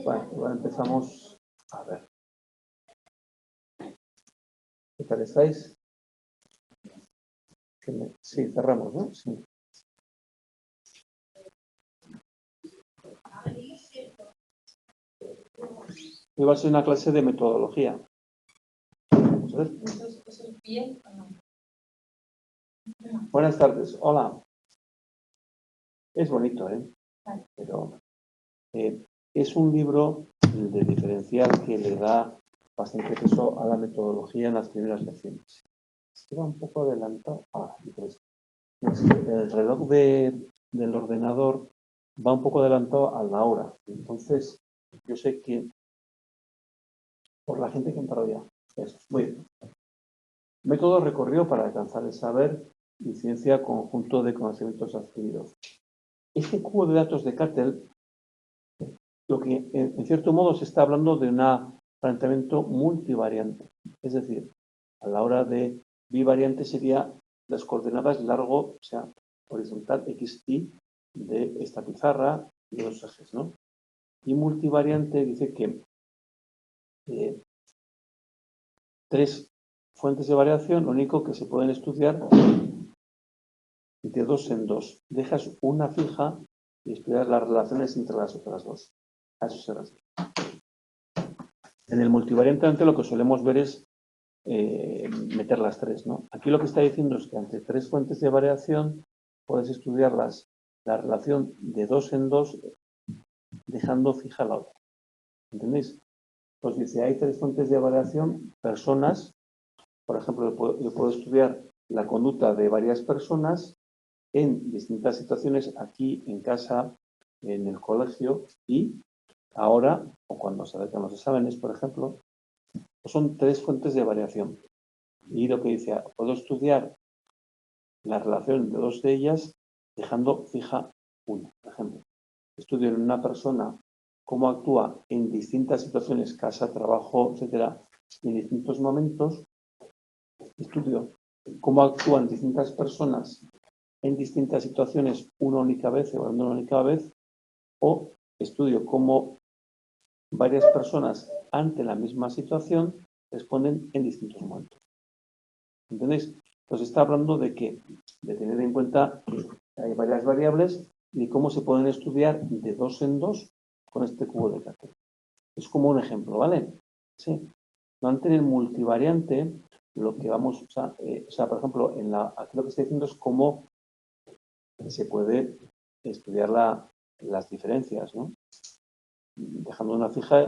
Bueno, igual empezamos. A ver. ¿Qué tal estáis? Sí, cerramos, ¿no? Sí. Hoy va a ser una clase de metodología. Vamos a ver. Buenas tardes. Hola. Es bonito, ¿eh? Pero es un libro de diferencial que le da bastante peso a la metodología en las primeras lecciones. Se va un poco adelantado. El reloj del ordenador va un poco adelantado a la hora. Entonces, yo sé que por la gente que entra ya. Eso, muy bien. Método recorrido para alcanzar el saber y ciencia conjunto de conocimientos adquiridos. Este cubo de datos de Cattell, lo que en cierto modo se está hablando de un planteamiento multivariante. Es decir, a la hora de bivariante sería las coordenadas largo, o sea, horizontal XY de esta pizarra y los ejes, ¿no? Y multivariante dice que tres fuentes de variación, lo único que se pueden estudiar de dos en dos. Dejas una fija y estudias las relaciones entre las otras dos. A eso se refiere. En el multivariante ante lo que solemos ver es meter las tres, ¿no? Aquí lo que está diciendo es que ante tres fuentes de variación puedes estudiar la relación de dos en dos dejando fija la otra. ¿Entendéis? Pues dice, hay tres fuentes de variación, personas, por ejemplo, yo puedo estudiar la conducta de varias personas en distintas situaciones aquí en casa, en el colegio y ahora, o cuando se acercan los exámenes, por ejemplo, son tres fuentes de variación. Y lo que dice, puedo estudiar la relación de dos de ellas dejando fija una. Por ejemplo, estudio en una persona cómo actúa en distintas situaciones, casa, trabajo, etcétera, en distintos momentos. Estudio cómo actúan distintas personas en distintas situaciones una única vez, evaluando una única vez, o estudio cómo varias personas ante la misma situación responden en distintos momentos. ¿Entendéis? Pues está hablando de tener en cuenta que hay varias variables y cómo se pueden estudiar de dos en dos con este cubo de Cattell. Es como un ejemplo, ¿vale? Sí. No ante el multivariante, lo que vamos, por ejemplo, aquí lo que está diciendo es cómo se puede estudiar las diferencias, ¿no? Dejando una fija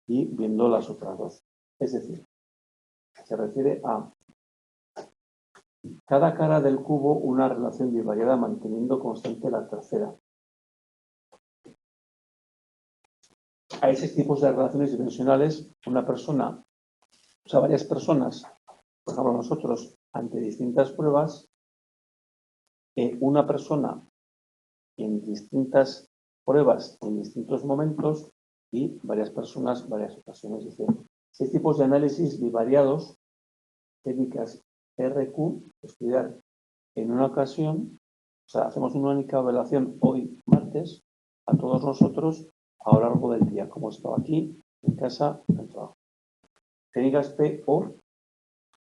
y viendo las otras dos. Es decir, se refiere a cada cara del cubo una relación bivariada manteniendo constante la tercera. Hay seis tipos de relaciones dimensionales. Una persona, varias personas, por ejemplo nosotros, ante distintas pruebas, una persona en distintas pruebas, en distintos momentos y varias personas, varias ocasiones. Es decir, seis tipos de análisis bivariados, técnicas RQ, estudiar en una ocasión, hacemos una única evaluación hoy, martes, a todos nosotros a lo largo del día, como estaba aquí, en casa, en el trabajo. Técnicas PO,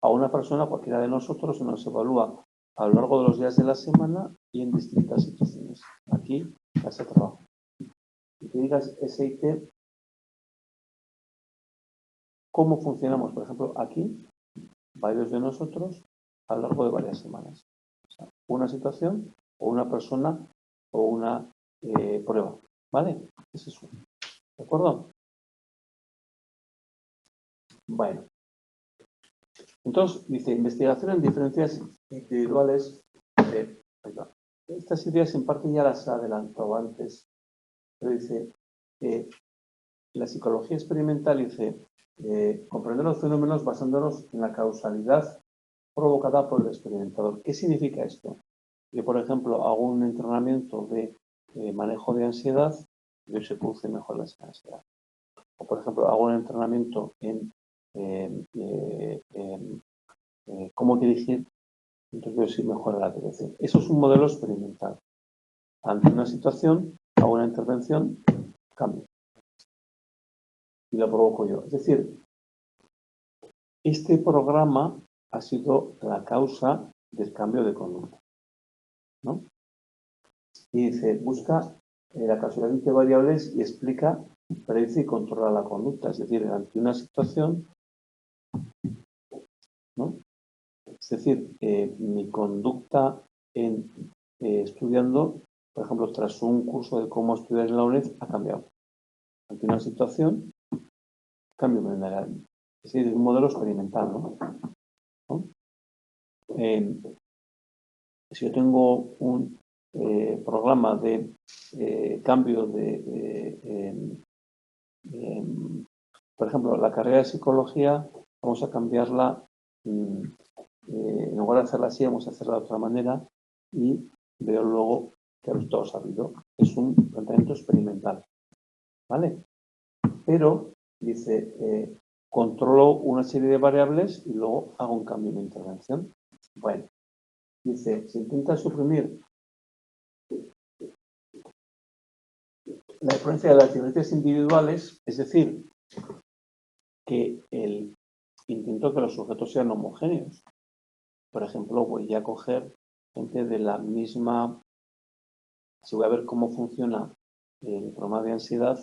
a una persona, cualquiera de nosotros, se nos evalúa a lo largo de los días de la semana y en distintas situaciones. Aquí, casa, trabajo. Y técnicas SIT, cómo funcionamos, por ejemplo, aquí, varios de nosotros, a lo largo de varias semanas. Una situación o una persona o una prueba. ¿Vale? Ese es uno. ¿De acuerdo? Bueno. Entonces, dice, investigación en diferencias individuales. Estas ideas en parte ya las adelantó antes. Pero dice, la psicología experimental dice, comprender los fenómenos basándonos en la causalidad provocada por el experimentador. ¿Qué significa esto? Yo, por ejemplo, hago un entrenamiento de manejo de ansiedad y hoy se produce mejor la ansiedad. O, por ejemplo, hago un entrenamiento en cómo dirigir, entonces veo si mejora la atención. Eso es un modelo experimental. Ante una situación, hago una intervención, cambio. y lo provoco yo. Es decir, este programa ha sido la causa del cambio de conducta, ¿no? Y dice, busca la causalidad entre variables y explica, predice y controla la conducta. Es decir, ante una situación, ¿no? Es decir, mi conducta en estudiando, por ejemplo, tras un curso de cómo estudiar en la UNED, ha cambiado. Ante una situación, cambio de manera. Es decir, es un modelo experimental, ¿no? Si yo tengo un programa de cambio de, por ejemplo, la carrera de psicología, vamos a cambiarla, en lugar de hacerla así, vamos a hacerla de otra manera y veo luego qué resultados ha habido. Es un planteamiento experimental, ¿vale? Pero, dice, controlo una serie de variables y luego hago un cambio de intervención. Bueno, dice, se intenta suprimir la influencia de las diferencias individuales, es decir, que intento que los sujetos sean homogéneos. Por ejemplo, voy a coger gente de la misma, si voy a ver cómo funciona el problema de ansiedad,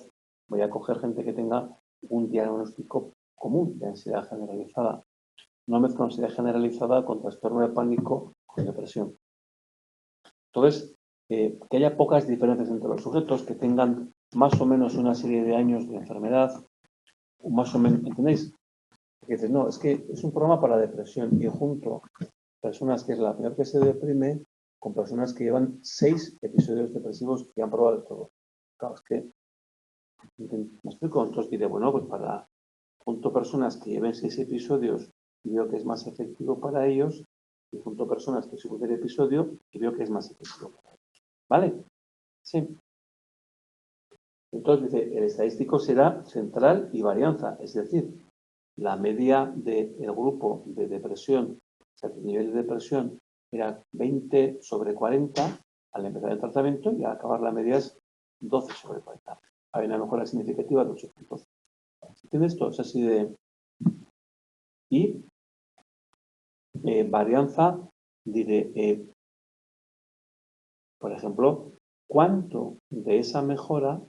voy a coger gente que tenga un diagnóstico común de ansiedad generalizada. No mezclo ansiedad generalizada con trastorno de pánico con depresión. Entonces, que haya pocas diferencias entre los sujetos, que tengan más o menos una serie de años de enfermedad, más o menos, ¿entendéis? Que dices, no, es que es un programa para depresión y junto personas que es la peor que se deprime con personas que llevan 6 episodios depresivos que han probado de todo. Claro, es que, me explico, entonces diré, bueno, pues para junto personas que lleven 6 episodios y veo que es más efectivo para ellos, y junto personas que suben el episodio y veo que es más efectivo para ellos. ¿Vale? Sí. Entonces dice, el estadístico será central y varianza, es decir, la media del grupo de depresión, o sea, el nivel de depresión era 20 sobre 40 al empezar el tratamiento y al acabar la media es 12 sobre 40. Hay una mejora significativa de 8 puntos. ¿Entiendes esto? Es así de... Y varianza, diré, por ejemplo, ¿cuánto de esa mejora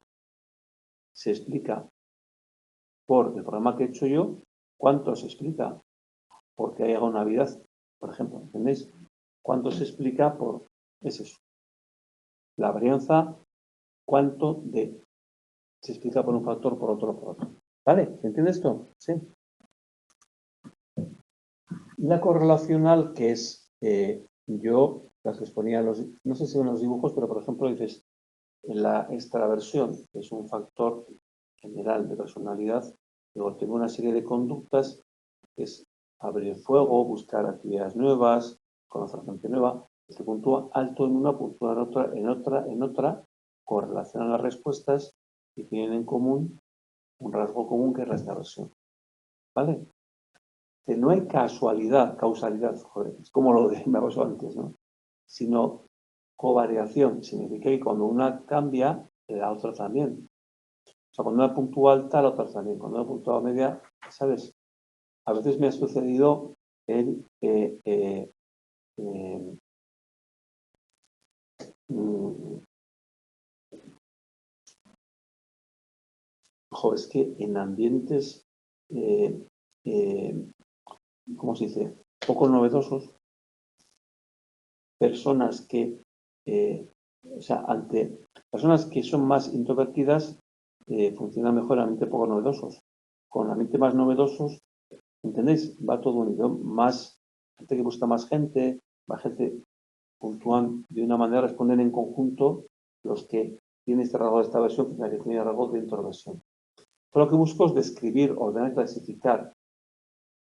se explica por el programa que he hecho yo? ¿Cuánto se explica porque haya una Navidad, por ejemplo? ¿Entendéis? ¿Cuánto se explica por... Es eso. La varianza, ¿cuánto de se explica por un factor, por otro, por otro? ¿Vale? ¿Se entiende esto? Sí. Y la correlacional, que es, yo las que exponía, no sé si en los dibujos, pero por ejemplo dices, en la extraversión, que es un factor general de personalidad, luego tengo una serie de conductas, que es abrir fuego, buscar actividades nuevas, conocer gente nueva, se puntúa alto en una, puntúa en otra, correlacionan las respuestas y tienen en común un rasgo común que es la extraversión. ¿Vale? Que no hay causalidad, joder, es como lo de me pasó antes, ¿no? Sino covariación, significa que cuando una cambia, la otra también. O sea, cuando una puntúa alta, la otra también. Cuando una puntúa media, ¿sabes? A veces me ha sucedido el es que en ambientes, ¿cómo se dice? Poco novedosos, personas que, o sea, ante personas que son más introvertidas, funcionan mejor en ambientes poco novedosos. Con ambientes más novedosos, ¿entendéis? Va todo unido. Más gente que busca más gente, más gente puntúan de una manera, responden en conjunto los que tienen este rasgo de extraversión y la que tiene rasgo de introversión. Todo lo que busco es describir, ordenar, clasificar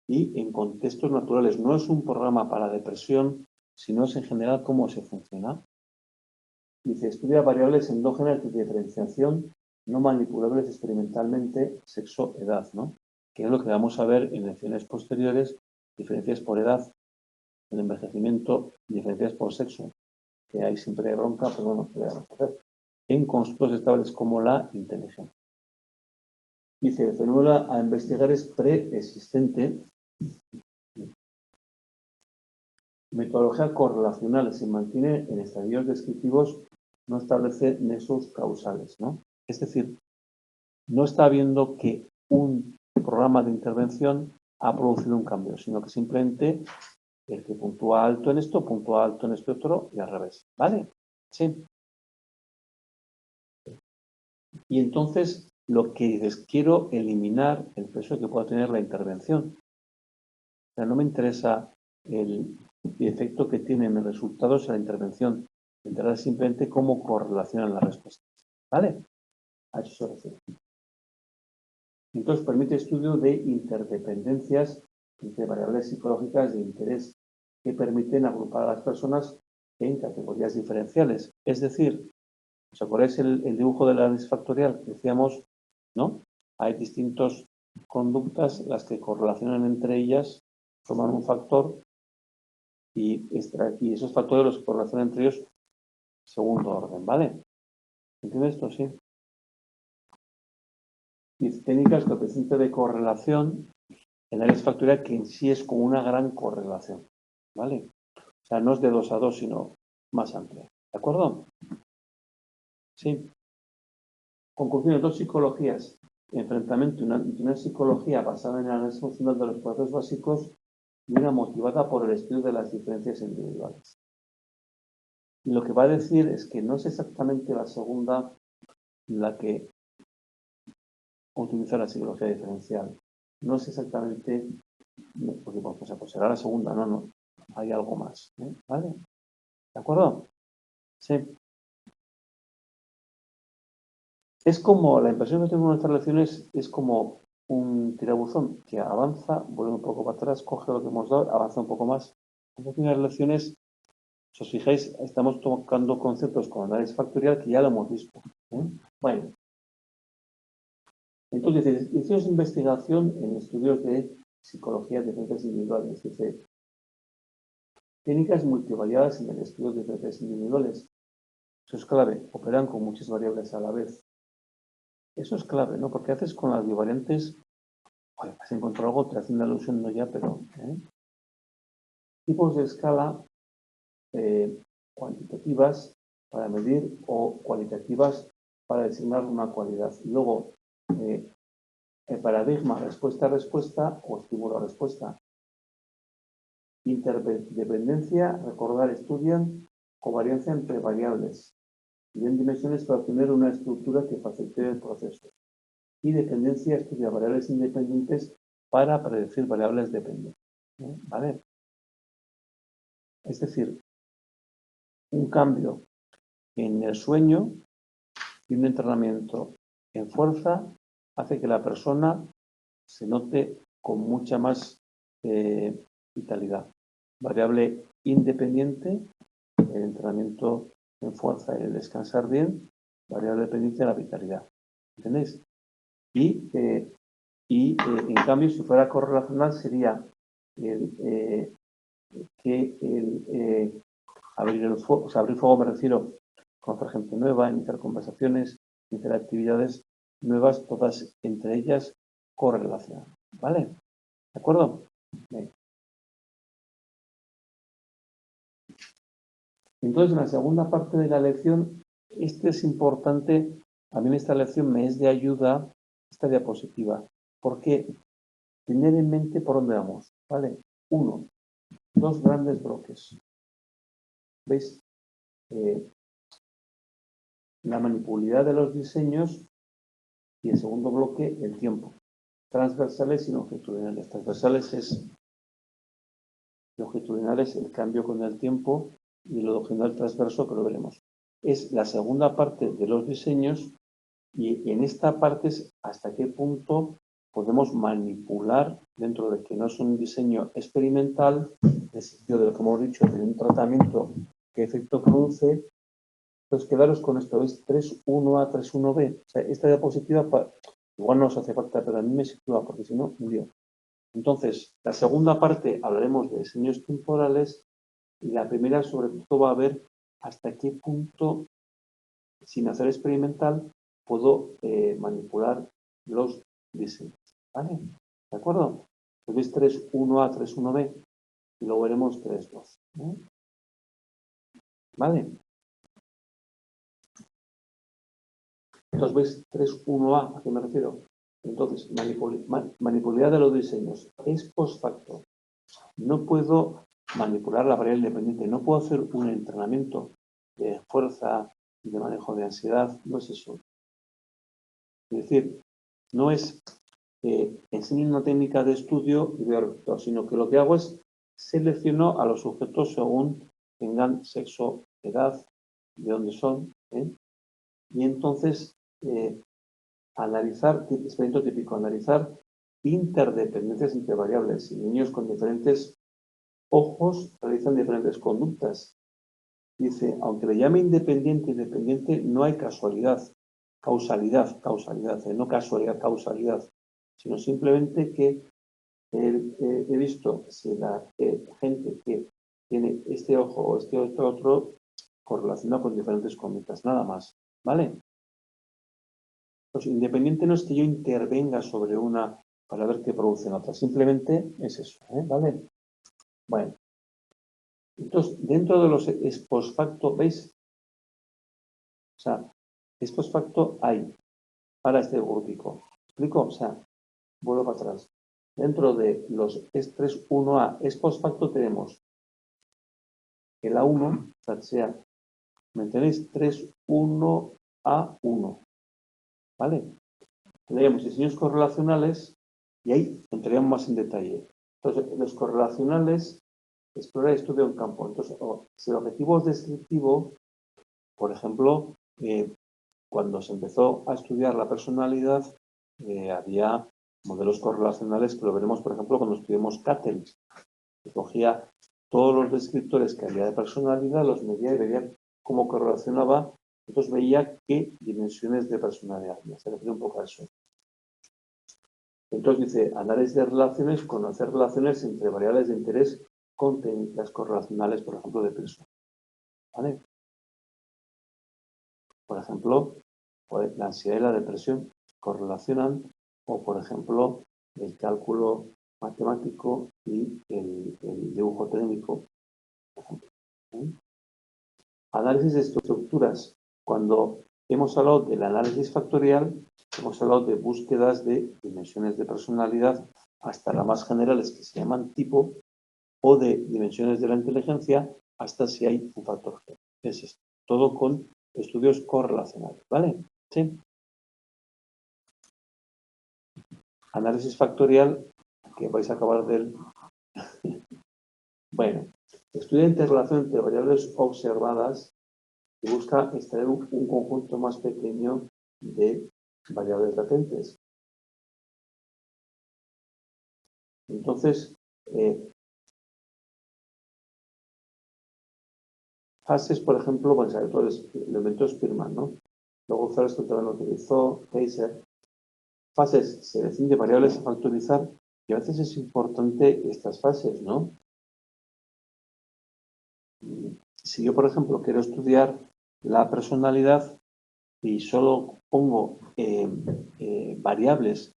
y en contextos naturales. No es un programa para depresión, sino es en general cómo se funciona. Dice, estudia variables endógenas de diferenciación no manipulables experimentalmente, sexo, edad, ¿no? Que es lo que vamos a ver en lecciones posteriores, diferencias por edad, el envejecimiento, diferencias por sexo, que hay siempre bronca, pero bueno, en constructos estables como la inteligencia. Dice, el fenómeno a investigar es preexistente. Metodología correlacional se mantiene en estadios descriptivos, no establece nexos causales, ¿no? Es decir, no está viendo que un programa de intervención ha producido un cambio, sino que simplemente el que puntúa alto en esto, puntúa alto en este otro y al revés, ¿vale? Sí. Y entonces lo que dices, quiero eliminar el peso que pueda tener la intervención. O sea, no me interesa el efecto que tienen los resultados en la intervención. Me interesa simplemente cómo correlacionan las respuestas. ¿Vale? A eso se refiere. Entonces permite estudio de interdependencias entre variables psicológicas de interés que permiten agrupar a las personas en categorías diferenciales. Es decir, ¿os acordáis el dibujo de la análisis factorial? Decíamos, ¿no? Hay distintas conductas, las que correlacionan entre ellas, forman un factor y esos factores los correlacionan entre ellos segundo orden, ¿vale? ¿Entiendes esto? Sí. Y técnicas coeficiente de correlación en análisis factorial que en sí es como una gran correlación, ¿vale? O sea, no es de 2 a 2, sino más amplia. ¿De acuerdo? Sí. Conclusiones, dos psicologías. Enfrentamiento de una psicología basada en el análisis funcional de los procesos básicos y una motivada por el estudio de las diferencias individuales. Y lo que va a decir es que no es exactamente la segunda la que utiliza la psicología diferencial. No es exactamente, porque pues será la segunda, no, hay algo más. ¿Vale? ¿De acuerdo? Sí. Es como, la impresión que tengo en nuestras lecciones es como un tirabuzón que avanza, vuelve un poco para atrás, coge lo que hemos dado, avanza un poco más. En las lecciones, si os fijáis, estamos tocando conceptos como análisis factorial que ya lo hemos visto. Bueno, entonces, hicimos investigación en estudios de psicología de diferencias individuales. Dice, técnicas multivariadas en el estudio de diferencias individuales. Eso es clave, operan con muchas variables a la vez. Eso es clave, ¿no? Porque haces con las bivariantes, oye, has encontrado algo, te hacen una alusión, no ya, pero... Tipos de escala cuantitativas para medir o cualitativas para designar una cualidad. Y luego, el paradigma respuesta-respuesta o estímulo-respuesta. Interdependencia, recordar, estudian covariancia entre variables. Tienen dimensiones para obtener una estructura que facilite el proceso. Y dependencia, estudia variables independientes para predecir variables dependientes. ¿Vale? Es decir, un cambio en el sueño y un entrenamiento en fuerza hace que la persona se note con mucha más vitalidad. Variable independiente, el entrenamiento en fuerza y el descansar bien, variable dependiente de la vitalidad. ¿Entendéis? Y en cambio, si fuera correlacional, sería abrir fuego, me refiero, conocer gente nueva, iniciar conversaciones, iniciar actividades nuevas, todas entre ellas correlacionadas. ¿Vale? ¿De acuerdo? Bien. Entonces, en la segunda parte de la lección, es importante, a mí en esta lección me es de ayuda esta diapositiva, porque tener en mente por dónde vamos, ¿vale? Uno, dos grandes bloques. ¿Veis? La manipulabilidad de los diseños y el segundo bloque, el tiempo. Transversales y longitudinales. Transversales es longitudinales, el cambio con el tiempo, y lo longitudinal transverso, que lo veremos. Es la segunda parte de los diseños, y en esta parte es hasta qué punto podemos manipular, dentro de que no es un diseño experimental, en el sentido de lo que hemos dicho, de un tratamiento, qué efecto produce. Pues quedaros con esto, es 3.1a, 3.1b. O sea, esta diapositiva igual no os hace falta, pero a mí me sitúa, porque si no, un lío. Entonces, la segunda parte hablaremos de diseños temporales y la primera, sobre todo, va a ver hasta qué punto, sin hacer experimental, puedo manipular los diseños. ¿Vale? ¿De acuerdo? Pues veis 3, 1A, 3, 1B y luego veremos 3, 2. ¿Vale? Entonces veis 3, 1A, ¿a qué me refiero? Entonces, manipularidad de los diseños es post facto. No puedo manipular la variable independiente, no puedo hacer un entrenamiento de fuerza, de manejo de ansiedad, no es eso. Es decir, no es enseño una técnica de estudio y veo resultados, sino que lo que hago es selecciono a los sujetos según tengan sexo, edad, de dónde son, y entonces analizar, experimento típico, analizar interdependencias entre variables. Y niños con diferentes ojos realizan diferentes conductas. Dice, aunque le llame independiente, no hay causalidad, no casualidad, causalidad, sino simplemente que he visto si la gente que tiene este ojo o este otro correlaciona con diferentes conductas, nada más, ¿vale? Pues independiente no es que yo intervenga sobre una para ver qué producen otras, simplemente es eso, ¿vale? Bueno, entonces, dentro de los ex post facto, ¿veis? O sea, ex post facto hay para este grupico. ¿Explico? O sea, vuelvo para atrás. Dentro de los S3 1A ex post facto tenemos el A1, o sea, ¿me entendéis? 3, 1, A1. ¿Vale? Tendríamos diseños correlacionales y ahí entraríamos más en detalle. Entonces, los correlacionales, explorar y estudio en campo. Entonces, si el objetivo es descriptivo, por ejemplo, cuando se empezó a estudiar la personalidad, había modelos correlacionales que lo veremos, por ejemplo, cuando estudiamos Cattell, que cogía todos los descriptores que había de personalidad, los medía y veía cómo correlacionaba, entonces veía qué dimensiones de personalidad había. Se refiere un poco a eso. Entonces dice, análisis de relaciones, conocer relaciones entre variables de interés con técnicas correlacionales, por ejemplo, de peso. ¿Vale? Por ejemplo, la ansiedad y la depresión correlacionan, o por ejemplo, el cálculo matemático y el dibujo técnico, por ejemplo. Análisis de estructuras. Cuando hemos hablado del análisis factorial, hemos hablado de búsquedas de dimensiones de personalidad hasta las más generales que se llaman tipo o de dimensiones de la inteligencia hasta si hay un factor G. Es esto. Todo con estudios correlacionales, ¿vale? Sí. Análisis factorial, que vais a acabar del... Bueno, estudia interrelación entre variables observadas y busca extraer un conjunto más pequeño de variables latentes. Entonces, fases, por ejemplo, pues, el inventó Spearman, ¿no? Luego Thurston también lo utilizó, Kaiser. Fases, selección de variables a factorizar, y a veces es importante estas fases, ¿no? Si yo, por ejemplo, quiero estudiar la personalidad y solo pongo variables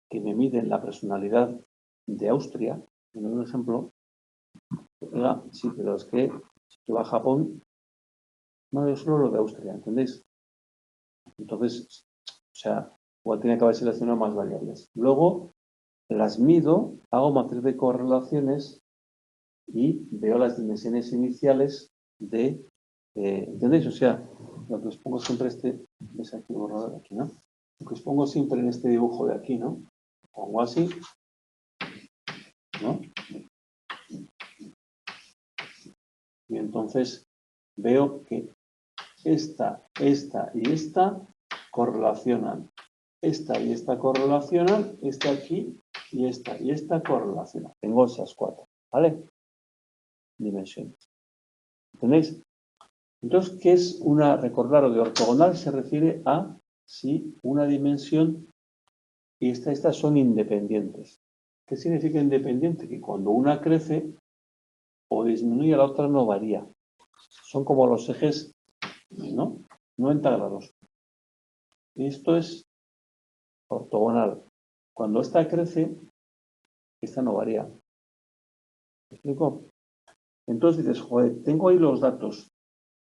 que me miden la personalidad de Austria, en un ejemplo, sí, pero es que si tú vas a Japón, no es solo lo de Austria, ¿entendéis? Entonces, o sea, igual tiene que haber seleccionado más variables. Luego las mido, hago matriz de correlaciones y veo las dimensiones iniciales de, ¿entendéis? O sea, lo que os pongo siempre es aquí borrado de aquí, ¿no? Lo que os pongo siempre en este dibujo de aquí, ¿no? Pongo así, ¿no? Y entonces veo que esta y esta correlacionan. Esta y esta correlacionan, esta aquí y esta correlacionan. Tengo esas cuatro, ¿vale? Dimensiones. ¿Entendéis? Entonces, ¿qué es recordaros de ortogonal? Se refiere a si una dimensión y estas son independientes. ¿Qué significa independiente? Que cuando una crece o disminuye, la otra no varía. Son como los ejes, ¿no? 90 grados. Y esto es ortogonal. Cuando esta crece, esta no varía. ¿Me explico? Entonces dices, joder, tengo ahí los datos.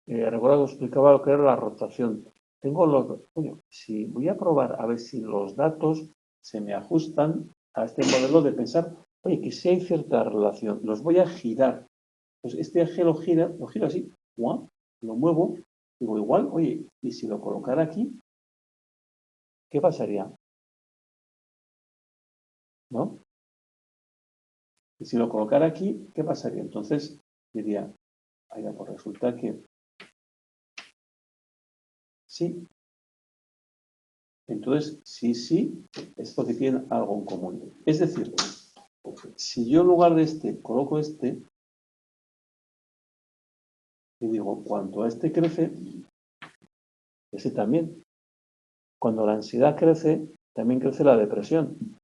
Recuerda que os explicaba lo que era la rotación. Tengo los... Coño, si voy a probar a ver si los datos se me ajustan a este modelo de pensar, oye, que si hay cierta relación, los voy a girar. Pues este eje lo giro así, ¡guau! Lo muevo, digo igual, oye, y si lo colocara aquí, ¿qué pasaría? ¿No? Y si lo colocara aquí, ¿qué pasaría? Entonces diría, oiga, pues resulta que sí. Entonces, sí, es porque tienen algo en común. Es decir, si yo en lugar de este coloco este, y digo, cuando este crece, ese también. Cuando la ansiedad crece, también crece la depresión.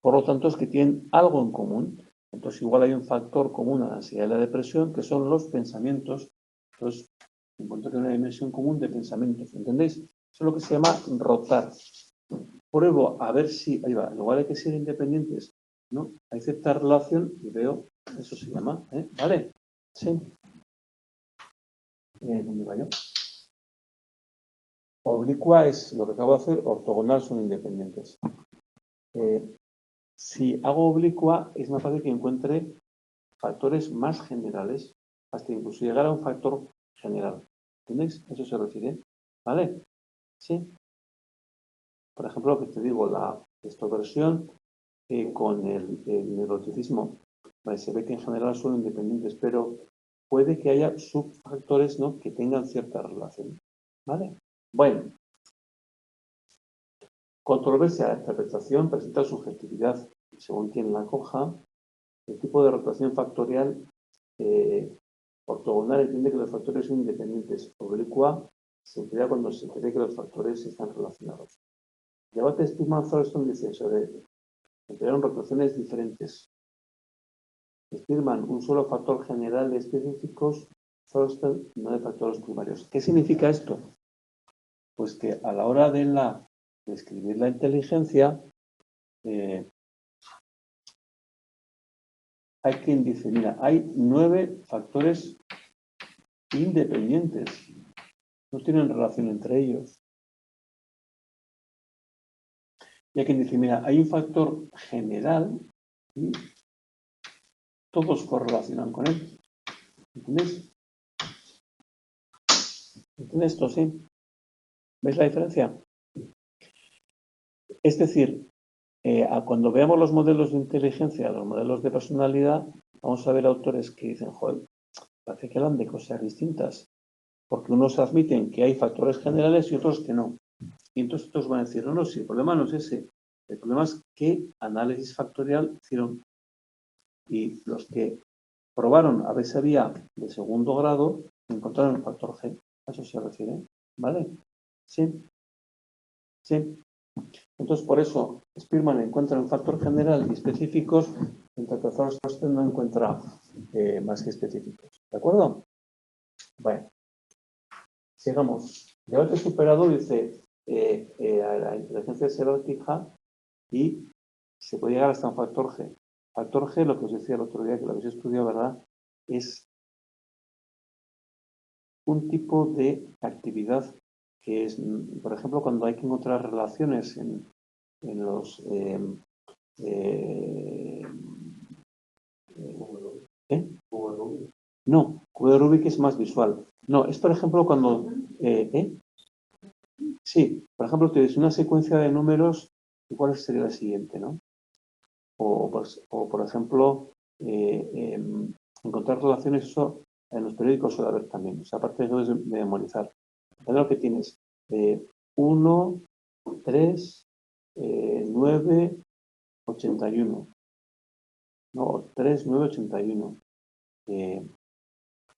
Por lo tanto, es que tienen algo en común. Entonces, igual hay un factor común a la ansiedad y la depresión, que son los pensamientos. Entonces, encuentro que hay una dimensión común de pensamientos. ¿Entendéis? Eso es lo que se llama rotar. Pruebo a ver si, ahí va, en lugar de que sean independientes, ¿no? Hay cierta relación y veo, eso se llama, ¿vale? Sí. ¿Dónde va yo? Oblicua es lo que acabo de hacer, ortogonal son independientes. Si hago oblicua, es más fácil que encuentre factores más generales, hasta incluso llegar a un factor general. ¿Entendéis? Eso se refiere. ¿Vale? Sí. Por ejemplo, lo que te digo, la extroversión con el neuroticismo. Vale, se ve que en general son independientes, pero puede que haya subfactores, ¿no?, que tengan cierta relación. ¿Vale? Bueno. Controversia de la interpretación presenta subjetividad. Según quien la coja, el tipo de rotación factorial ortogonal entiende que los factores son independientes. Oblicua se emplea cuando se cree que los factores están relacionados. Debate Spearman-Thurston dice sobre emplearon rotaciones diferentes. Spearman, un solo factor general de específicos, Thurston no de factores primarios. ¿Qué significa esto? Pues que a la hora de escribir la inteligencia, hay quien dice, mira, hay 9 factores independientes, no tienen relación entre ellos. Y hay quien dice, mira, hay un factor general y todos correlacionan con él. ¿Entendéis? ¿Entendéis esto? Sí. ¿Veis la diferencia? Es decir, cuando veamos los modelos de inteligencia, los modelos de personalidad, vamos a ver autores que dicen, joder, parece que hablan de cosas distintas, porque unos admiten que hay factores generales y otros que no. Y entonces otros van a decir, no, sí, el problema no es ese, el problema es qué análisis factorial hicieron. Y los que probaron a ver si había de segundo grado, encontraron el factor G. A eso se refiere, ¿vale? Sí, sí. Entonces, por eso, Spearman encuentra un factor general y específicos, mientras que Thurston no encuentra más que específicos. ¿De acuerdo? Bueno, sigamos. Debate superado dice, la inteligencia es erótica y se puede llegar hasta un factor G. Factor G, lo que os decía el otro día, que lo habéis estudiado, ¿verdad? Es un tipo de actividad que es, por ejemplo, cuando hay que encontrar relaciones en los... No, cubo de Rubik es más visual. No, es por ejemplo cuando... Sí, por ejemplo, tienes una secuencia de números, ¿y cuál sería la siguiente, no? O por ejemplo, encontrar relaciones, eso en los periódicos suele haber también. O sea, aparte de eso de memorizar. Es lo que tienes 1, 3, 9, 81. No, 3, 9, 81.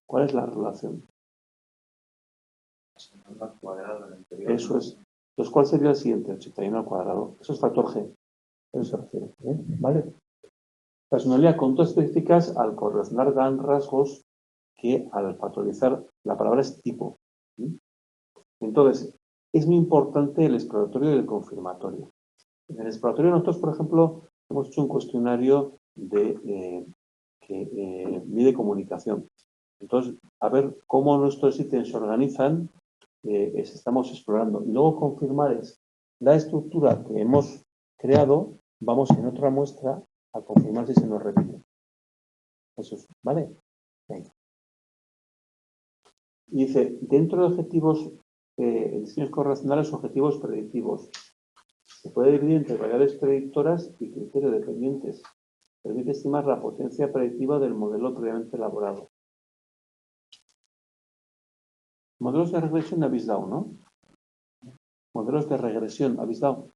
¿Cuál es la relación? Eso es. Entonces, ¿cuál sería el siguiente? 81 al cuadrado. Eso es factor G. Eso se refiere. ¿Vale? Personalidad con dos específicas al correlacionar dan rasgos que al factorizar la palabra es tipo. Entonces, es muy importante el exploratorio y el confirmatorio. En el exploratorio nosotros, por ejemplo, hemos hecho un cuestionario que mide comunicación. Entonces, a ver cómo nuestros ítems se organizan, estamos explorando. Y luego confirmar es la estructura que hemos creado, vamos en otra muestra a confirmar si se nos repite. Eso es, ¿vale? Venga. Y dice, dentro de objetivos, diseños correlacionales, objetivos predictivos. Se puede dividir entre variables predictoras y criterios dependientes. Permite estimar la potencia predictiva del modelo previamente elaborado. Modelos de regresión habéis dado, ¿no? Modelos de regresión habéis dado.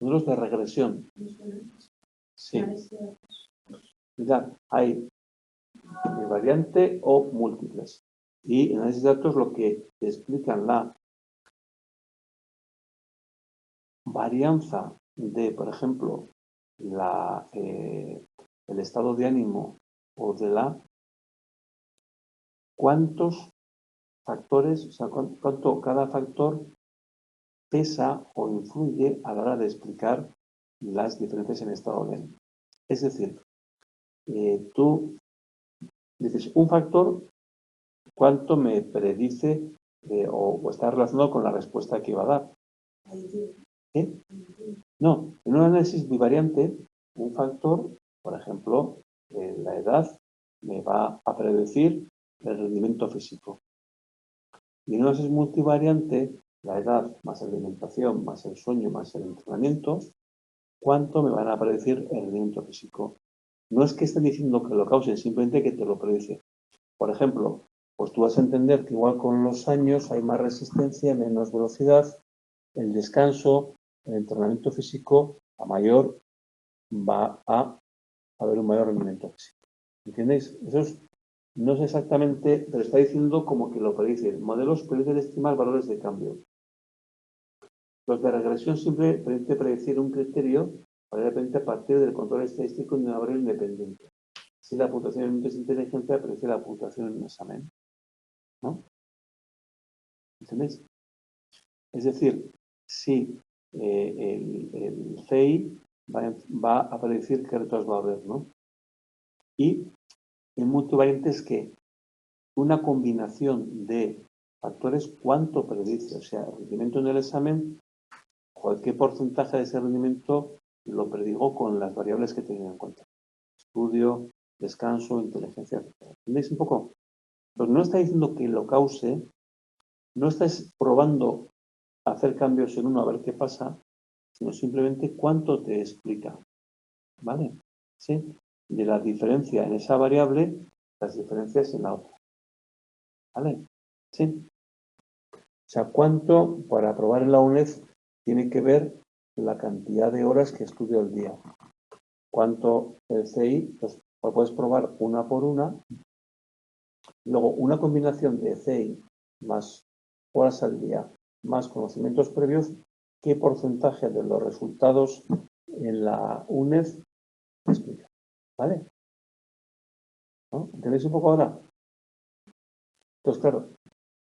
Modelos de regresión. Sí. Mirad, hay variante o múltiples. Y en análisis de datos lo que te explican la varianza de, por ejemplo, el estado de ánimo o de cuántos factores, o sea, cuánto cada factor pesa o influye a la hora de explicar las diferencias en estado de ánimo. Es decir, tú dices un factor, cuánto me predice o está relacionado con la respuesta que va a dar. ¿Eh? No, en un análisis bivariante, un factor, por ejemplo, la edad, me va a predecir el rendimiento físico. Y en un análisis multivariante, la edad más la alimentación, más el sueño, más el entrenamiento, ¿cuánto me van a predecir el rendimiento físico? No es que estén diciendo que lo causen, simplemente que te lo predice. Por ejemplo, pues tú vas a entender que igual con los años hay más resistencia, menos velocidad, el descanso, el entrenamiento físico a mayor va a haber un mayor rendimiento físico. ¿Entendéis? No es exactamente, pero está diciendo como que lo predice. Modelos permiten estimar valores de cambio. Los de regresión siempre permite predecir un criterio variablemente a partir del control estadístico de una variable independiente. Si la puntuación en un test de inteligencia predice la puntuación en un examen. ¿No? ¿Entendéis? Es decir, si el CI va a predecir qué retos va a haber, ¿no? Y en multivariante es que una combinación de factores, ¿cuánto predice? O sea, el rendimiento en el examen, cualquier porcentaje de ese rendimiento lo predigo con las variables que tengo en cuenta. Estudio, descanso, inteligencia, etc. ¿Entendéis un poco? Pues no está diciendo que lo cause, no estáis probando hacer cambios en uno a ver qué pasa, sino simplemente cuánto te explica. ¿Vale? ¿Sí? De la diferencia en esa variable, las diferencias en la otra. ¿Vale? ¿Sí? O sea, cuánto para probar en la UNED tiene que ver la cantidad de horas que estudio al día. Cuánto el CI, pues puedes probar una por una. Luego, una combinación de CI más horas al día, más conocimientos previos, ¿qué porcentaje de los resultados en la UNED explica? ¿Vale? ¿No? ¿Entendéis un poco ahora? Entonces, claro,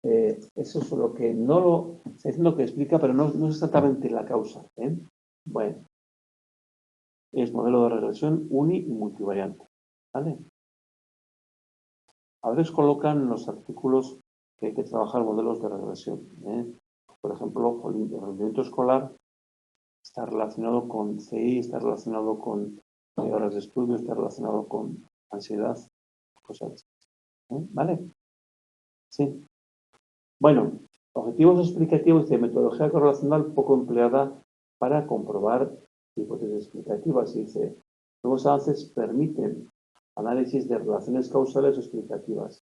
eso es lo que no lo está diciendo que explica, pero no es exactamente la causa. Bueno, es modelo de regresión uni y multivariante. ¿Vale? A veces colocan los artículos que hay que trabajar modelos de regresión. Por ejemplo, el rendimiento escolar está relacionado con CI, está relacionado con horas de estudio, está relacionado con ansiedad, cosas así. ¿Vale? Sí. Bueno, objetivos explicativos de metodología correlacional poco empleada para comprobar hipótesis explicativas. Dice, nuevos avances permiten análisis de relaciones causales o explicativas.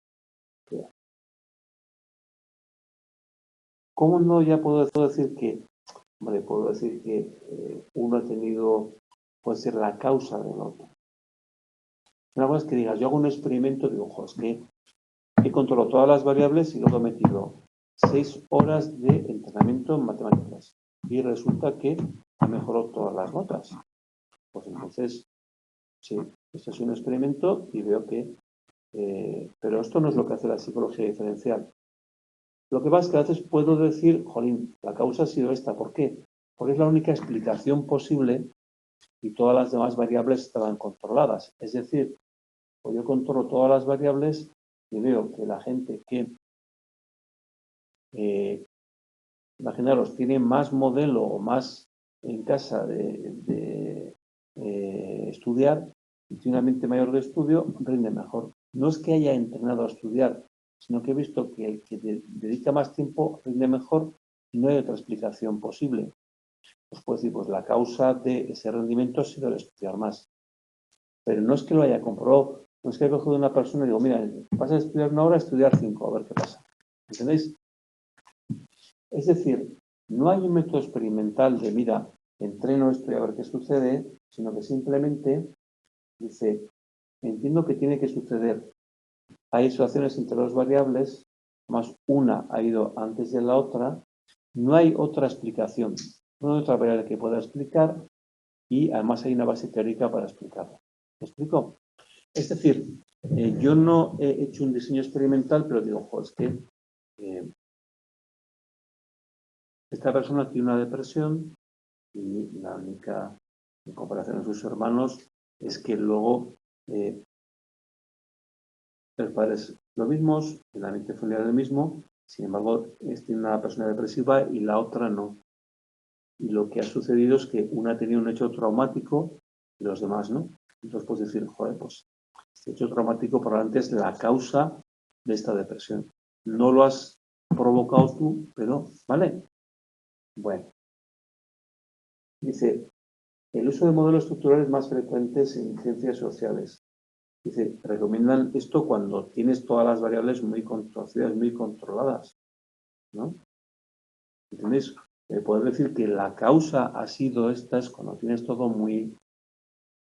¿Cómo no ya puedo decir que, hombre, puedo decir que uno ha tenido, puede ser la causa del otro? Una cosa es que digas, yo hago un experimento, digo, ojo, es que he controlado todas las variables y luego he metido 6 horas de entrenamiento en matemáticas y resulta que ha mejorado todas las notas. Pues entonces, sí, esto es un experimento y veo que... pero esto no es lo que hace la psicología diferencial. Lo que pasa es que a veces puedo decir, jolín, la causa ha sido esta. ¿Por qué? Porque es la única explicación posible y todas las demás variables estaban controladas. Es decir, pues yo controlo todas las variables y veo que la gente que, imaginaros, tiene más modelo o más en casa de estudiar y tiene una mente mayor de estudio, rinde mejor. No es que haya entrenado a estudiar, sino que he visto que el que dedica más tiempo rinde mejor y no hay otra explicación posible. Os puedo decir, pues la causa de ese rendimiento ha sido el estudiar más. Pero no es que lo haya comprobado, no es que he cogido a una persona y digo, mira, vas a estudiar una hora, a estudiar 5, a ver qué pasa. ¿Entendéis? Es decir, no hay un método experimental de, mira, entreno esto y a ver qué sucede, sino que simplemente dice, entiendo que tiene que suceder. Hay asociaciones entre dos variables, más una ha ido antes de la otra, no hay otra explicación, no hay otra variable que pueda explicar y además hay una base teórica para explicarlo. ¿Me explico? Es decir, yo no he hecho un diseño experimental, pero digo, jo, es que esta persona tiene una depresión y la única comparación a sus hermanos es que luego los padres lo mismos, el ambiente familiar el mismo, sin embargo, tiene una persona depresiva y la otra no. Y lo que ha sucedido es que una ha tenido un hecho traumático y los demás no. Entonces puedes decir, joder, pues este hecho traumático probablemente es la causa de esta depresión. No lo has provocado tú, pero, ¿vale? Bueno, dice, el uso de modelos estructurales más frecuentes en ciencias sociales. Dice, recomiendan esto cuando tienes todas las variables muy conocidas, muy controladas, ¿no? ¿Entendéis? Poder decir que la causa ha sido esta es cuando tienes todo muy...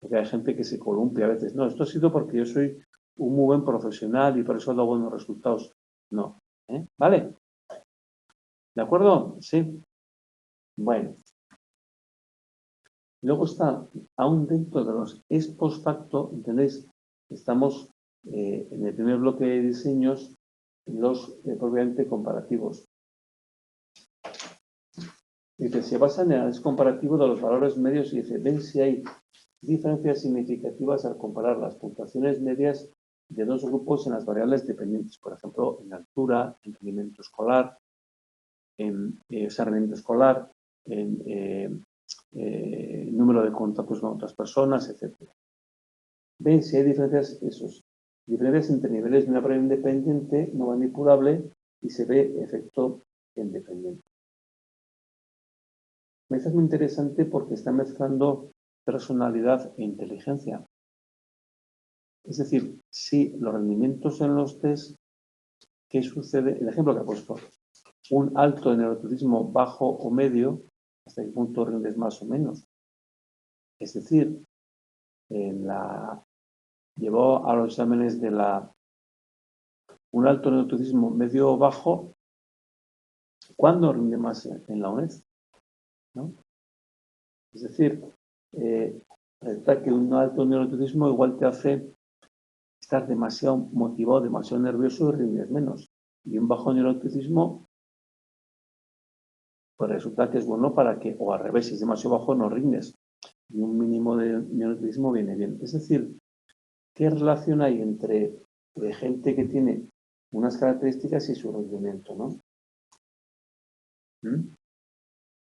Porque hay gente que se columpia a veces. No, esto ha sido porque yo soy un muy buen profesional y por eso he dado buenos resultados. No. ¿Vale? ¿De acuerdo? Sí. Bueno. Luego está, aún dentro de los ex post facto, ¿entendéis? Estamos en el primer bloque de diseños, los propiamente comparativos. Dice, se basa en el análisis comparativo de los valores medios y dice, ven si hay diferencias significativas al comparar las puntuaciones medias de dos grupos en las variables dependientes, por ejemplo, en altura, en rendimiento escolar, en rendimiento escolar, en número de contactos con otras personas, etc. Ven si hay diferencias entre niveles de una prueba independiente no manipulable y se ve efecto independiente. Esto es muy interesante porque está mezclando personalidad e inteligencia. Es decir, si los rendimientos en los test, ¿qué sucede? El ejemplo que ha puesto, un alto de neuroticismo bajo o medio, ¿hasta qué punto rindes más o menos? Es decir, llevó a los exámenes de un alto neuroticismo medio o bajo, ¿cuándo rinde más en la UNED? ¿No? Es decir, resulta que un alto neuroticismo igual te hace estar demasiado motivado, demasiado nervioso y rindes menos. Y un bajo neuroticismo, pues resulta que es bueno para que, o al revés, si es demasiado bajo no rindes. Y un mínimo de neuroticismo viene bien. Es decir, ¿qué relación hay entre gente que tiene unas características y su rendimiento, ¿no?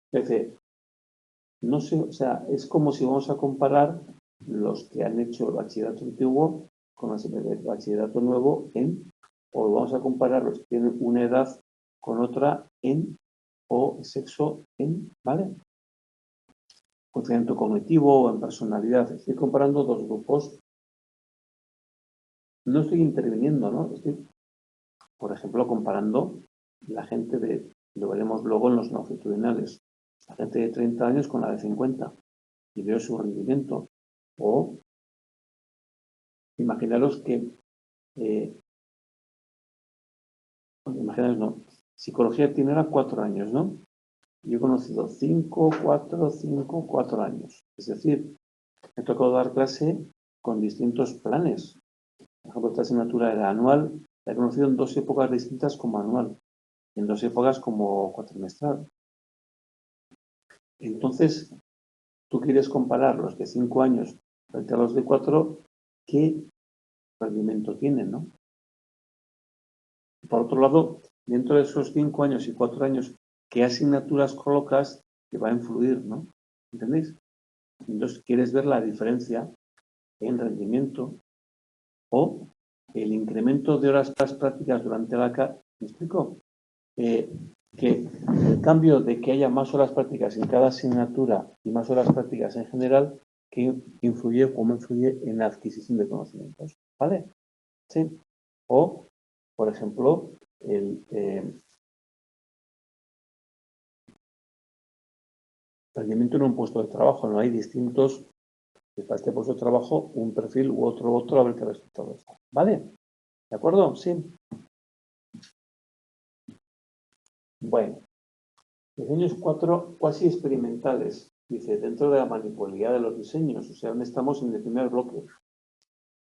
Es decir, no sé, o sea, es como si vamos a comparar los que han hecho el bachillerato antiguo con el bachillerato nuevo o vamos a comparar los que tienen una edad con otra o sexo ¿vale? Funcionamiento cognitivo o en personalidad. Estoy comparando dos grupos. No estoy interviniendo, ¿no? Estoy, por ejemplo, comparando la gente lo veremos luego en los longitudinales, la gente de 30 años con la de 50 y veo su rendimiento. O imaginaros que, imaginaros no, psicología tiene ahora 4 años, ¿no? Yo he conocido 5, 4 años. Es decir, me ha tocado dar clase con distintos planes. Por ejemplo, esta asignatura era anual, la he conocido en 2 épocas distintas como anual. en 2 épocas como cuatrimestral. Entonces, tú quieres comparar los de 5 años frente a los de 4, ¿qué rendimiento tienen, no? Por otro lado, dentro de esos 5 años y 4 años, ¿qué asignaturas colocas que va a influir, no? ¿Entendéis? Entonces, quieres ver la diferencia en rendimiento o el incremento de horas prácticas durante la carrera. ¿Me explico? Que el cambio de que haya más horas prácticas en cada asignatura y más horas prácticas en general, que influye, cómo influye en la adquisición de conocimientos. ¿Vale? Sí. O, por ejemplo, el rendimiento en un puesto de trabajo. No hay distintos, para este puesto de trabajo, un perfil u otro, a ver qué resultado está. ¿Vale? ¿De acuerdo? Sí. Bueno, diseños 4 cuasi experimentales. Dice, dentro de la manipulabilidad de los diseños, o sea, donde estamos en el primer bloque.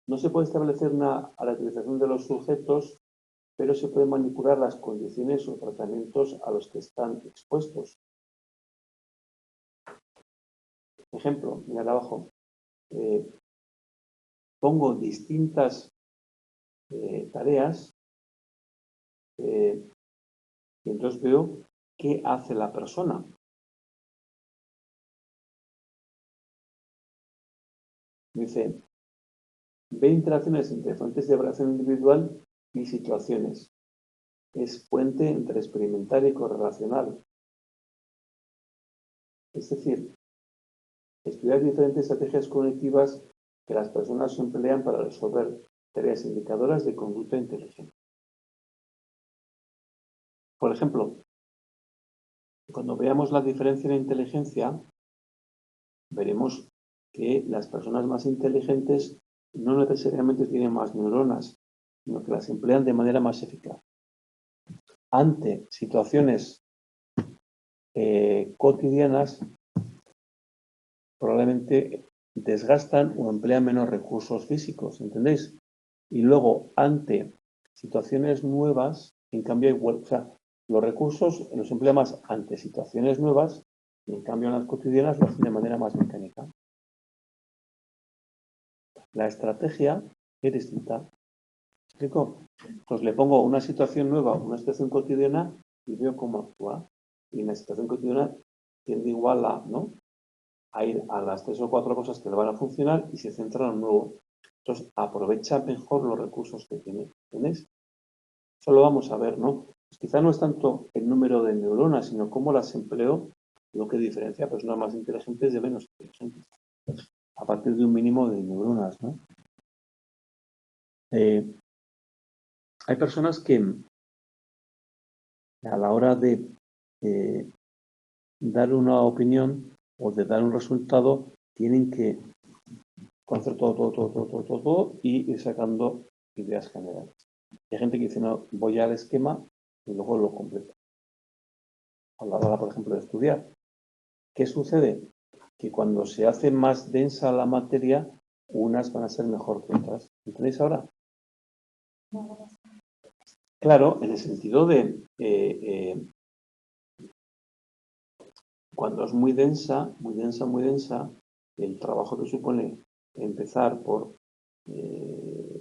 No se puede establecer una caracterización de los sujetos, pero se pueden manipular las condiciones o tratamientos a los que están expuestos. Ejemplo, mirad abajo. Pongo distintas tareas y entonces veo qué hace la persona. Dice, ve interacciones entre fuentes de evaluación individual y situaciones. Es puente entre experimental y correlacional. Es decir, estudiar diferentes estrategias cognitivas que las personas emplean para resolver tareas indicadoras de conducta inteligente. Por ejemplo, cuando veamos la diferencia en inteligencia, veremos que las personas más inteligentes no necesariamente tienen más neuronas, sino que las emplean de manera más eficaz. Ante situaciones cotidianas, probablemente desgastan o emplean menos recursos físicos, ¿entendéis? Y luego, ante situaciones nuevas, en cambio, igual, o sea, los recursos los emplea más ante situaciones nuevas y en cambio en las cotidianas lo hacen de manera más mecánica. La estrategia es distinta. ¿Me explico? Pues le pongo una situación nueva, una situación cotidiana y veo cómo actúa. Y en la situación cotidiana tiende igual a, ¿no?, a ir a las 3 o 4 cosas que le van a funcionar y se centra en lo nuevo. Entonces, aprovecha mejor los recursos que tiene. ¿Entendéis? Eso lo vamos a ver, ¿no? Pues quizá no es tanto el número de neuronas, sino cómo las empleo, lo que diferencia a personas más inteligentes de menos inteligentes. A partir de un mínimo de neuronas, ¿no? Hay personas que a la hora de dar una opinión o de dar un resultado, tienen que conocer todo y ir sacando ideas generales. Hay gente que dice, no, voy al esquema y luego lo completo. A la hora, por ejemplo, de estudiar. ¿Qué sucede? Que cuando se hace más densa la materia, unas van a ser mejor que otras. ¿Entendéis ahora? Claro, en el sentido de cuando es muy densa, el trabajo que supone empezar por... o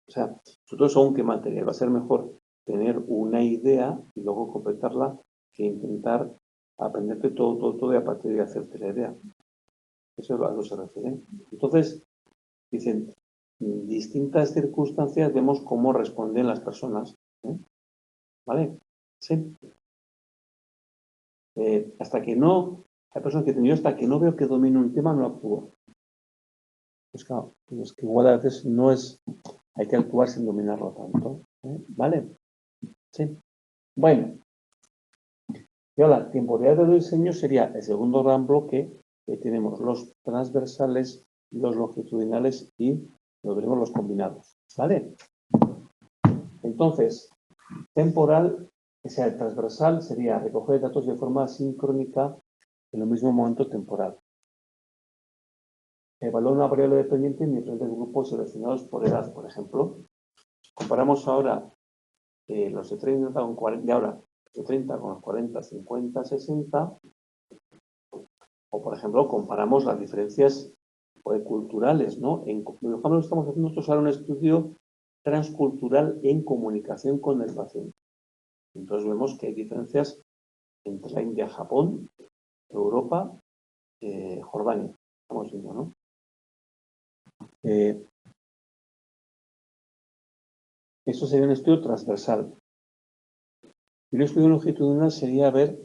sea, sobre todo según qué materia, va a ser mejor tener una idea y luego completarla que intentar aprenderte todo y a partir de hacerte la idea. Eso es a lo que se refiere. Entonces, dicen, en distintas circunstancias vemos cómo responden las personas. ¿Vale? Sí. Hasta que no, hay personas que dicen, yo hasta que no veo que domino un tema no actúo. Pues claro, es que igual a veces no es, hay que actuar sin dominarlo tanto. ¿Vale? Sí. Bueno. Y ahora, temporalidad de diseño sería el segundo gran bloque, que tenemos los transversales, los longitudinales y lo veremos los combinados. ¿Vale? Entonces, temporal, o sea, el transversal sería recoger datos de forma sincrónica en el mismo momento temporal. Evaluar una variable dependiente en diferentes grupos seleccionados por edad, por ejemplo. Comparamos ahora los de 30 con 40, y ahora los de 30 con los 40, 50, 60, o por ejemplo comparamos las diferencias culturales, ¿no? Por ejemplo, estamos haciendo nosotros ahora un estudio transcultural en comunicación con el paciente. Entonces vemos que hay diferencias entre la India, Japón, Europa, Jordania, estamos viendo, ¿no? Eso sería un estudio transversal. Y un estudio longitudinal sería ver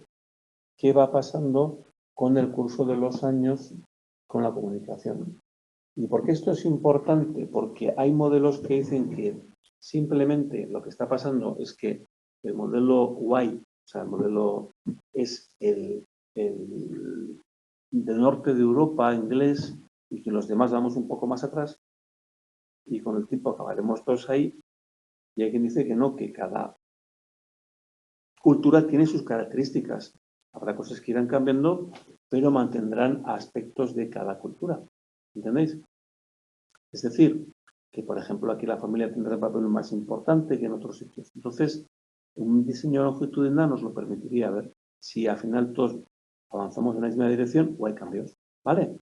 qué va pasando con el curso de los años con la comunicación. ¿Y por qué esto es importante? Porque hay modelos que dicen que simplemente lo que está pasando es que el modelo Y, o sea, el modelo es el del norte de Europa, inglés, y que los demás vamos un poco más atrás, y con el tiempo acabaremos todos ahí. Y hay quien dice que no, que cada cultura tiene sus características. Habrá cosas que irán cambiando, pero mantendrán aspectos de cada cultura. ¿Entendéis? Es decir, que por ejemplo aquí la familia tendrá un papel más importante que en otros sitios. Entonces, un diseño longitudinal nos lo permitiría ver si al final todos avanzamos en la misma dirección o hay cambios. ¿Vale?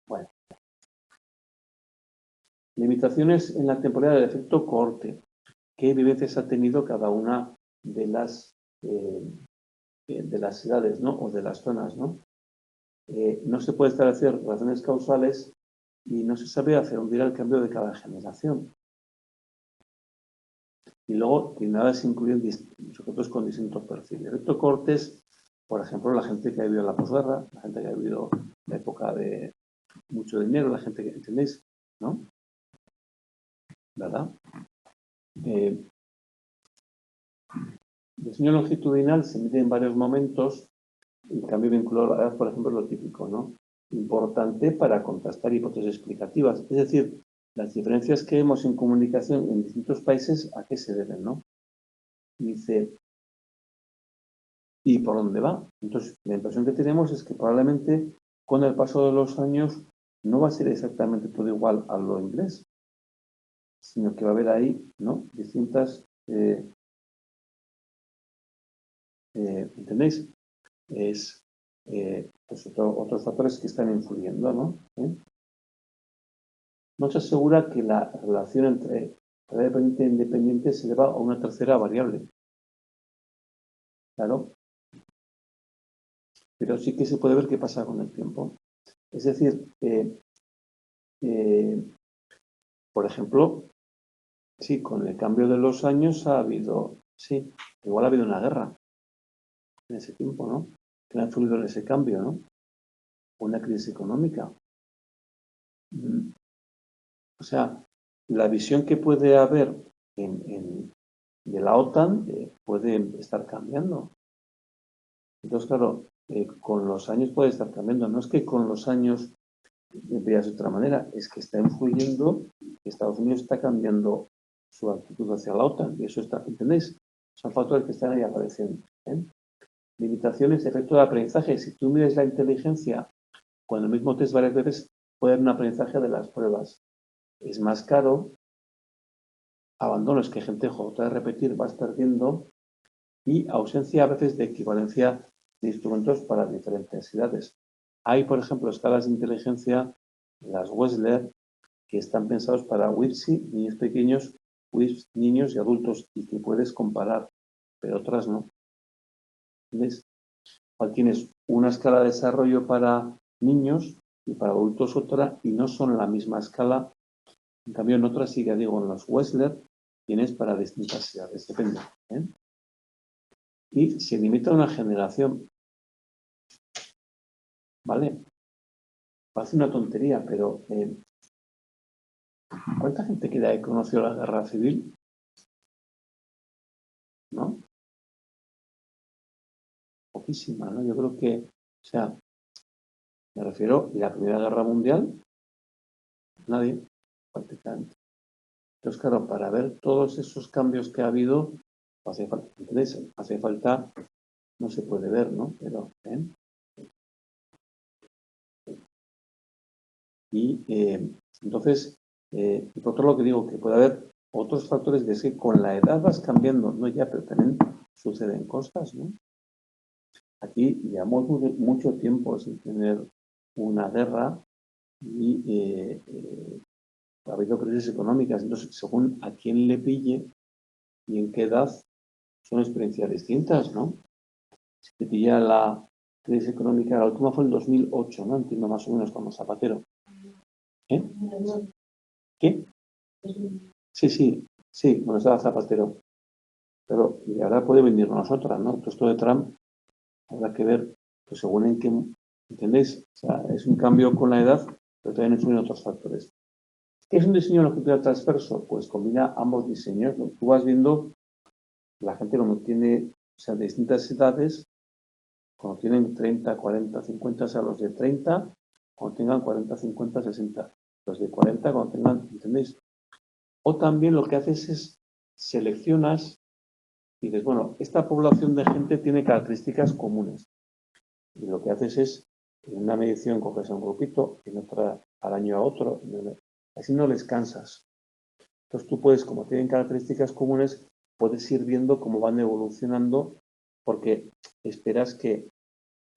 Bueno. Limitaciones en la temporalidad del efecto cohorte. ¿Qué vivencias ha tenido cada una de las edades, ¿no? O de las zonas, ¿no? No se puede establecer relaciones causales y no se sabe hacer hundir el cambio de cada generación. Y luego, nada se incluyen sujetos con distintos perfiles. Efecto Cortes, por ejemplo, la gente que ha vivido la posguerra, la gente que ha vivido la época de mucho dinero, la gente que, ¿entendéis? ¿No? ¿Verdad? Diseño longitudinal se mide en varios momentos. El cambio vinculado a la edad, por ejemplo, es lo típico, ¿no? Importante para contrastar hipótesis explicativas. Es decir, las diferencias que vemos en comunicación en distintos países, ¿a qué se deben, no? Dice, ¿y por dónde va? Entonces, la impresión que tenemos es que probablemente con el paso de los años no va a ser exactamente todo igual a lo inglés, sino que va a haber ahí, ¿no? Distintas, ¿entendéis? Es pues otros factores que están influyendo, ¿no? No se asegura que la relación entre tarea dependiente e independiente se deba a una tercera variable. Claro. Pero sí que se puede ver qué pasa con el tiempo. Es decir, por ejemplo, sí, con el cambio de los años ha habido, sí, igual ha habido una guerra en ese tiempo, ¿no? Que ha influido en ese cambio, ¿no? Una crisis económica. O sea, la visión que puede haber de la OTAN puede estar cambiando. Entonces, claro, con los años puede estar cambiando. No es que con los años veas de otra manera, es que está influyendo, que Estados Unidos está cambiando su actitud hacia la OTAN. Y eso está, ¿entendéis? Son factores que están ahí apareciendo. Limitaciones de efecto de aprendizaje. Si tú mides la inteligencia con el mismo test varias veces, puede haber un aprendizaje de las pruebas. Es más caro, abandono, es que gente jota de repetir vas perdiendo, y ausencia a veces de equivalencia de instrumentos para diferentes edades. Hay, por ejemplo, escalas de inteligencia, las Wechsler, que están pensados para WIPSI, niños pequeños, WIPS, niños y adultos, y que puedes comparar, pero otras no. ¿Ves? Tienes una escala de desarrollo para niños y para adultos otra, y no son la misma escala. En cambio, en otras sí que digo, en los Wechsler tienes para distintas edades, depende. Y se limita a una generación. ¿Vale? Parece una tontería, pero ¿cuánta gente queda ahí conoció la guerra civil? ¿No? Poquísima, ¿no? Yo creo que, o sea, me refiero a la Primera Guerra Mundial, nadie, prácticamente. Entonces, claro, para ver todos esos cambios que ha habido, hace falta, ¿entendéis? Hace falta, no se puede ver, ¿no? Pero, Y entonces, y por otro lado que digo que puede haber Otros factores que es que con la edad vas cambiando, no ya, pero también suceden cosas, ¿no? Aquí llevamos mucho tiempo sin tener una guerra y ha habido crisis económicas. Entonces, según a quién le pille y en qué edad, son experiencias distintas, ¿no? Si te pilla la crisis económica, la última fue en 2008, ¿no? Entiendo más o menos como Zapatero. ¿Eh? ¿Qué? Sí, cuando estaba Zapatero. Pero y ahora puede venir nosotras, ¿no? Todo esto de Trump habrá que ver, pues según en qué, ¿entendéis? O sea, es un cambio con la edad, pero también influyen otros factores. ¿Qué es un diseño longitudinal transverso? Pues combina ambos diseños, ¿no? Tú vas viendo la gente como tiene, o sea, de distintas edades, cuando tienen 30, 40, 50, o sea, los de 30, cuando tengan 40, 50, 60, los de 40, cuando tengan, ¿entendéis? O también lo que haces es seleccionas y dices, bueno, esta población de gente tiene características comunes. Y lo que haces es, en una medición coges a un grupito, en otra al año a otro, así no les cansas. Entonces tú puedes, como tienen características comunes, puedes ir viendo cómo van evolucionando, porque esperas que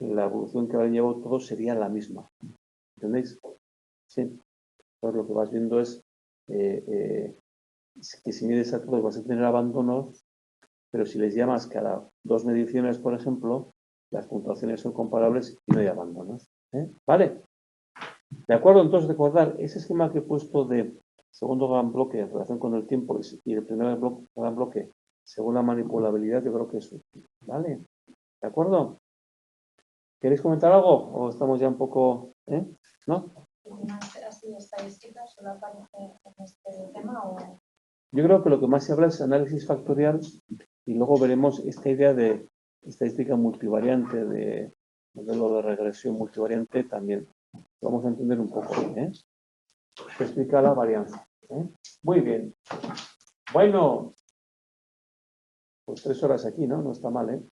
la evolución que habrán llevado todos sería la misma. ¿Entendéis? Sí. Entonces lo que vas viendo es que si mides a todos vas a tener abandonos, pero si les llamas cada 2 mediciones, por ejemplo, las puntuaciones son comparables y no hay abandonos. ¿Vale? De acuerdo, entonces recordar ese esquema que he puesto de segundo gran bloque en relación con el tiempo y el primer gran bloque según la manipulabilidad, yo creo que es útil. ¿Vale? ¿De acuerdo? ¿Queréis comentar algo? ¿O estamos ya un poco... ¿No? ¿Así estadísticas solo aparece en este tema o...? Yo creo que lo que más se habla es análisis factorial y luego veremos esta idea de estadística multivariante, de modelo de regresión multivariante también. Vamos a entender un poco, que explica la varianza. Muy bien. Bueno, pues 3 horas aquí, ¿no? No está mal,